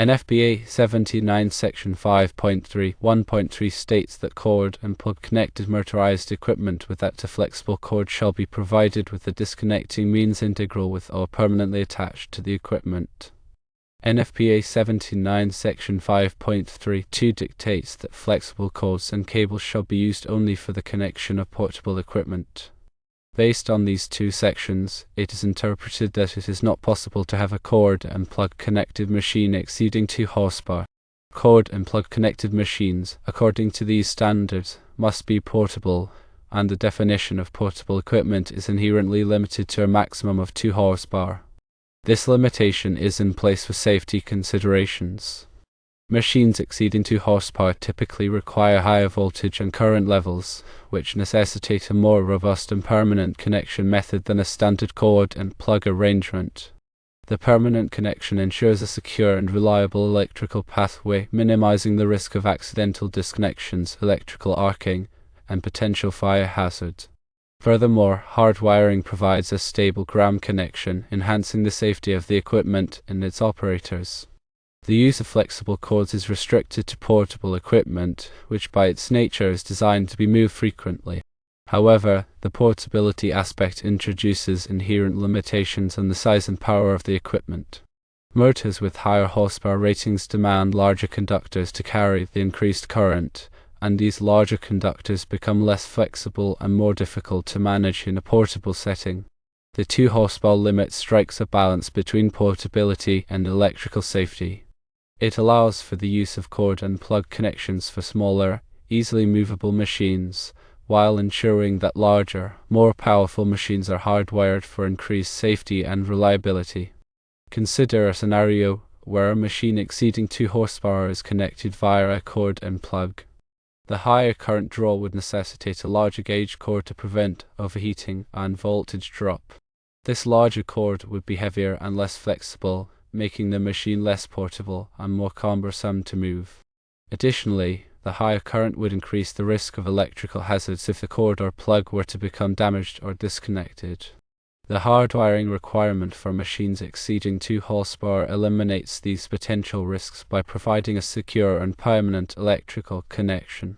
NFPA 79 Section 5.3.1.3 states that cord and plug connected motorized equipment without a flexible cord shall be provided with the disconnecting means integral with or permanently attached to the equipment. NFPA 79 Section 5.3.2 dictates that flexible cords and cables shall be used only for the connection of portable equipment. Based on these two sections, it is interpreted that it is not possible to have a cord and plug connected machine exceeding 2 horsepower. Cord and plug connected machines, according to these standards, must be portable, and the definition of portable equipment is inherently limited to a maximum of 2 horsepower. This limitation is in place for safety considerations. Machines exceeding 2 horsepower typically require higher voltage and current levels, which necessitate a more robust and permanent connection method than a standard cord and plug arrangement. The permanent connection ensures a secure and reliable electrical pathway, minimizing the risk of accidental disconnections, electrical arcing, and potential fire hazard. Furthermore, hard wiring provides a stable ground connection, enhancing the safety of the equipment and its operators. The use of flexible cords is restricted to portable equipment, which by its nature is designed to be moved frequently. However, the portability aspect introduces inherent limitations on the size and power of the equipment. Motors with higher horsepower ratings demand larger conductors to carry the increased current, and these larger conductors become less flexible and more difficult to manage in a portable setting. The 2 horsepower limit strikes a balance between portability and electrical safety. It allows for the use of cord and plug connections for smaller, easily movable machines, while ensuring that larger, more powerful machines are hardwired for increased safety and reliability. Consider a scenario where a machine exceeding 2 horsepower is connected via a cord and plug. The higher current draw would necessitate a larger gauge cord to prevent overheating and voltage drop. This larger cord would be heavier and less flexible, making the machine less portable and more cumbersome to move. Additionally, the higher current would increase the risk of electrical hazards if the cord or plug were to become damaged or disconnected. The hardwiring requirement for machines exceeding 2 horsepower eliminates these potential risks by providing a secure and permanent electrical connection.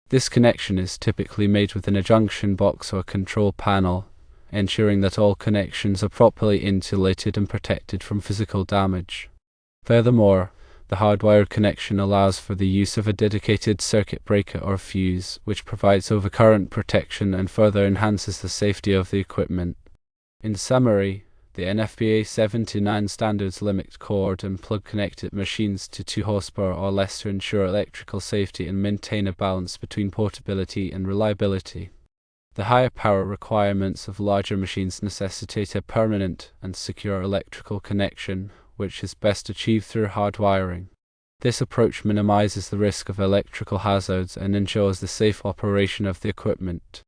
This connection is typically made within a junction box or control panel, ensuring that all connections are properly insulated and protected from physical damage. Furthermore, the hardwired connection allows for the use of a dedicated circuit breaker or fuse, which provides overcurrent protection and further enhances the safety of the equipment. In summary, the NFPA 79 standards limit cord and plug connected machines to 2 horsepower or less to ensure electrical safety and maintain a balance between portability and reliability. The higher power requirements of larger machines necessitate a permanent and secure electrical connection, which is best achieved through hardwiring. This approach minimizes the risk of electrical hazards and ensures the safe operation of the equipment.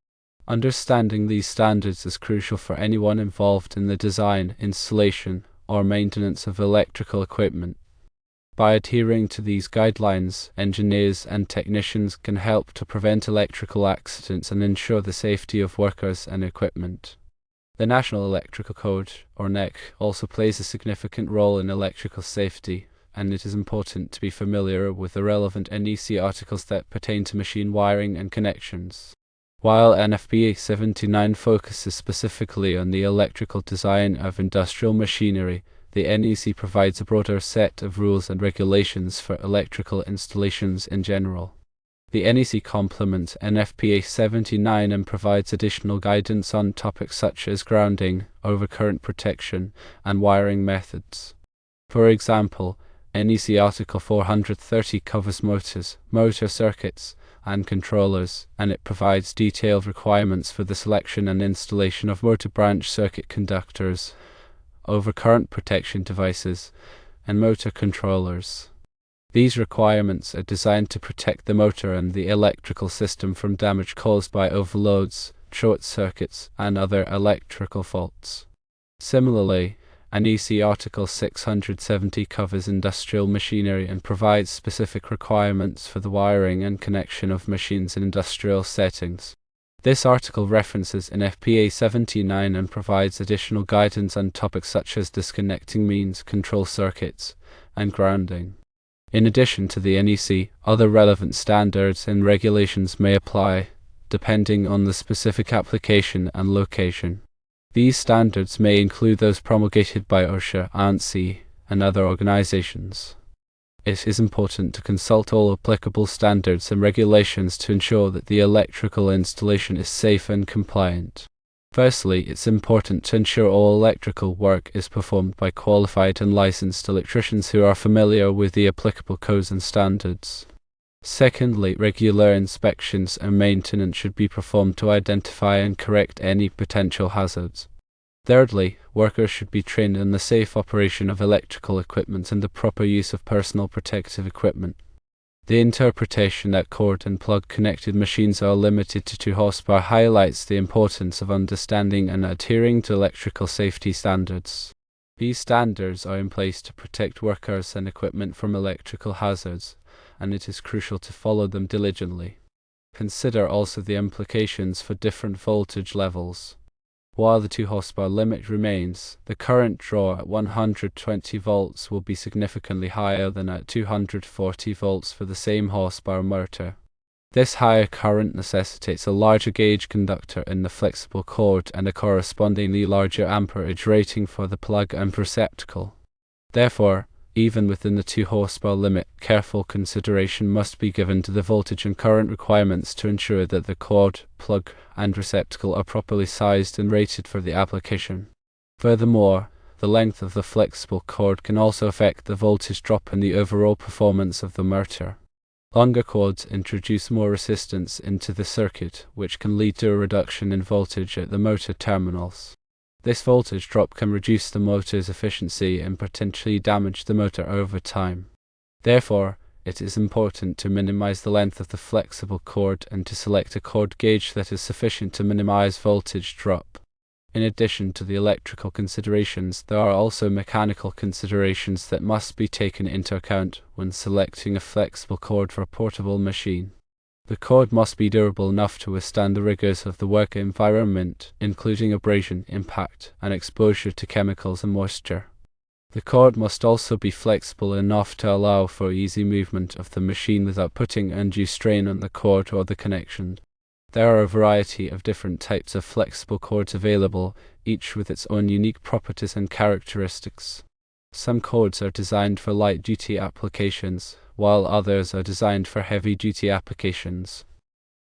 Understanding these standards is crucial for anyone involved in the design, installation, or maintenance of electrical equipment. By adhering to these guidelines, engineers and technicians can help to prevent electrical accidents and ensure the safety of workers and equipment. The National Electrical Code, or NEC, also plays a significant role in electrical safety, and it is important to be familiar with the relevant NEC articles that pertain to machine wiring and connections. While NFPA 79 focuses specifically on the electrical design of industrial machinery, the NEC provides a broader set of rules and regulations for electrical installations in general. The NEC complements NFPA 79 and provides additional guidance on topics such as grounding, overcurrent protection, and wiring methods. For example, NEC Article 430 covers motors, motor circuits, and controllers, and it provides detailed requirements for the selection and installation of motor branch circuit conductors, overcurrent protection devices, and motor controllers. These requirements are designed to protect the motor and the electrical system from damage caused by overloads, short circuits, and other electrical faults. Similarly, NEC Article 670 covers industrial machinery and provides specific requirements for the wiring and connection of machines in industrial settings. This article references NFPA 79 and provides additional guidance on topics such as disconnecting means, control circuits, and grounding. In addition to the NEC, other relevant standards and regulations may apply, depending on the specific application and location. These standards may include those promulgated by OSHA, ANSI, and other organizations. It is important to consult all applicable standards and regulations to ensure that the electrical installation is safe and compliant. Firstly, it's important to ensure all electrical work is performed by qualified and licensed electricians who are familiar with the applicable codes and standards. Secondly, regular inspections and maintenance should be performed to identify and correct any potential hazards. Thirdly, workers should be trained in the safe operation of electrical equipment and the proper use of personal protective equipment. The interpretation that cord and plug connected machines are limited to 2 horsepower highlights the importance of understanding and adhering to electrical safety standards. These standards are in place to protect workers and equipment from electrical hazards, and it is crucial to follow them diligently. Consider also the implications for different voltage levels. While the 2 horsepower limit remains, the current draw at 120 volts will be significantly higher than at 240 volts for the same horsepower motor. This higher current necessitates a larger gauge conductor in the flexible cord and a correspondingly larger amperage rating for the plug and receptacle. Therefore, even within the 2 horsepower limit, careful consideration must be given to the voltage and current requirements to ensure that the cord, plug, and receptacle are properly sized and rated for the application. Furthermore, the length of the flexible cord can also affect the voltage drop and the overall performance of the motor. Longer cords introduce more resistance into the circuit, which can lead to a reduction in voltage at the motor terminals. This voltage drop can reduce the motor's efficiency and potentially damage the motor over time. Therefore, it is important to minimize the length of the flexible cord and to select a cord gauge that is sufficient to minimize voltage drop. In addition to the electrical considerations, there are also mechanical considerations that must be taken into account when selecting a flexible cord for a portable machine. The cord must be durable enough to withstand the rigors of the work environment, including abrasion, impact, and exposure to chemicals and moisture. The cord must also be flexible enough to allow for easy movement of the machine without putting undue strain on the cord or the connection. There are a variety of different types of flexible cords available, each with its own unique properties and characteristics. Some cords are designed for light-duty applications, while others are designed for heavy-duty applications.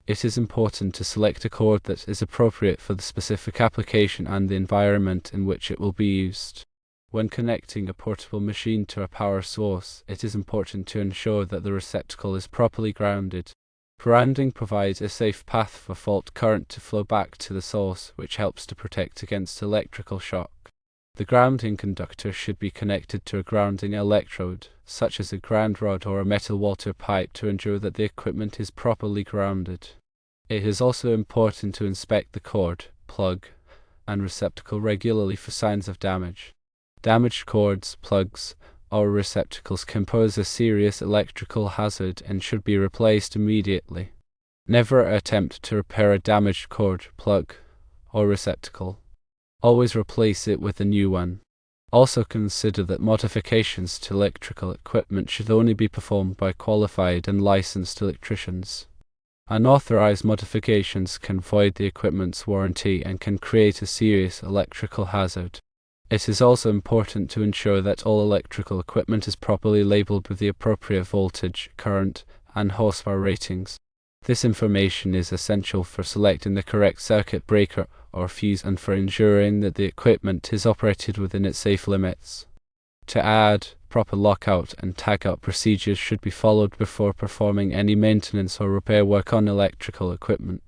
It is important to select a cord that is appropriate for the specific application and the environment in which it will be used. When connecting a portable machine to a power source, it is important to ensure that the receptacle is properly grounded. Grounding provides a safe path for fault current to flow back to the source, which helps to protect against electrical shock. The grounding conductor should be connected to a grounding electrode, such as a ground rod or a metal water pipe, to ensure that the equipment is properly grounded. It is also important to inspect the cord, plug, and receptacle regularly for signs of damage. Damaged cords, plugs, or receptacles can pose a serious electrical hazard and should be replaced immediately. Never attempt to repair a damaged cord, plug, or receptacle. Always replace it with a new one. Also consider that modifications to electrical equipment should only be performed by qualified and licensed electricians. Unauthorized modifications can void the equipment's warranty and can create a serious electrical hazard. It is also important to ensure that all electrical equipment is properly labeled with the appropriate voltage, current, and horsepower ratings. This information is essential for selecting the correct circuit breaker or fuse and for ensuring that the equipment is operated within its safe limits. To add, proper lockout and tag-out procedures should be followed before performing any maintenance or repair work on electrical equipment.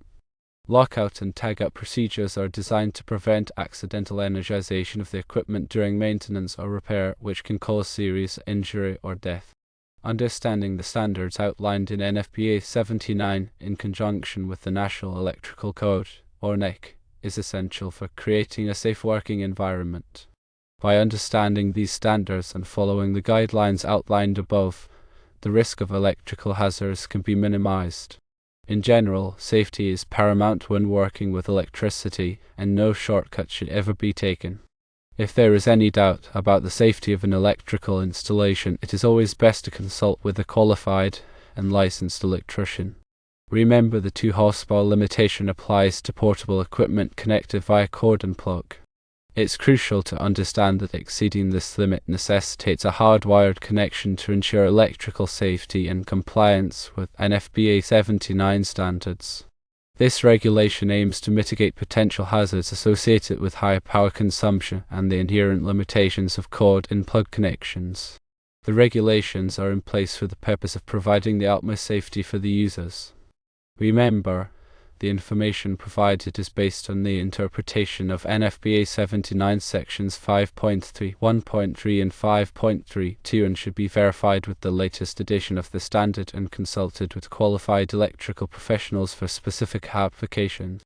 Lockout and tag-out procedures are designed to prevent accidental energization of the equipment during maintenance or repair, which can cause serious injury or death. Understanding the standards outlined in NFPA 79 in conjunction with the National Electrical Code, or NEC, is essential for creating a safe working environment. By understanding these standards and following the guidelines outlined above, the risk of electrical hazards can be minimized. In general, safety is paramount when working with electricity, and no shortcut should ever be taken. If there is any doubt about the safety of an electrical installation, it is always best to consult with a qualified and licensed electrician. Remember, the 2 horsepower limitation applies to portable equipment connected via cord and plug. It's crucial to understand that exceeding this limit necessitates a hardwired connection to ensure electrical safety and compliance with NFPA 79 standards. This regulation aims to mitigate potential hazards associated with high power consumption and the inherent limitations of cord and plug connections. The regulations are in place for the purpose of providing the utmost safety for the users. Remember, the information provided is based on the interpretation of NFPA 79 sections 5.3, 1.3 and 5.32 and should be verified with the latest edition of the standard and consulted with qualified electrical professionals for specific applications.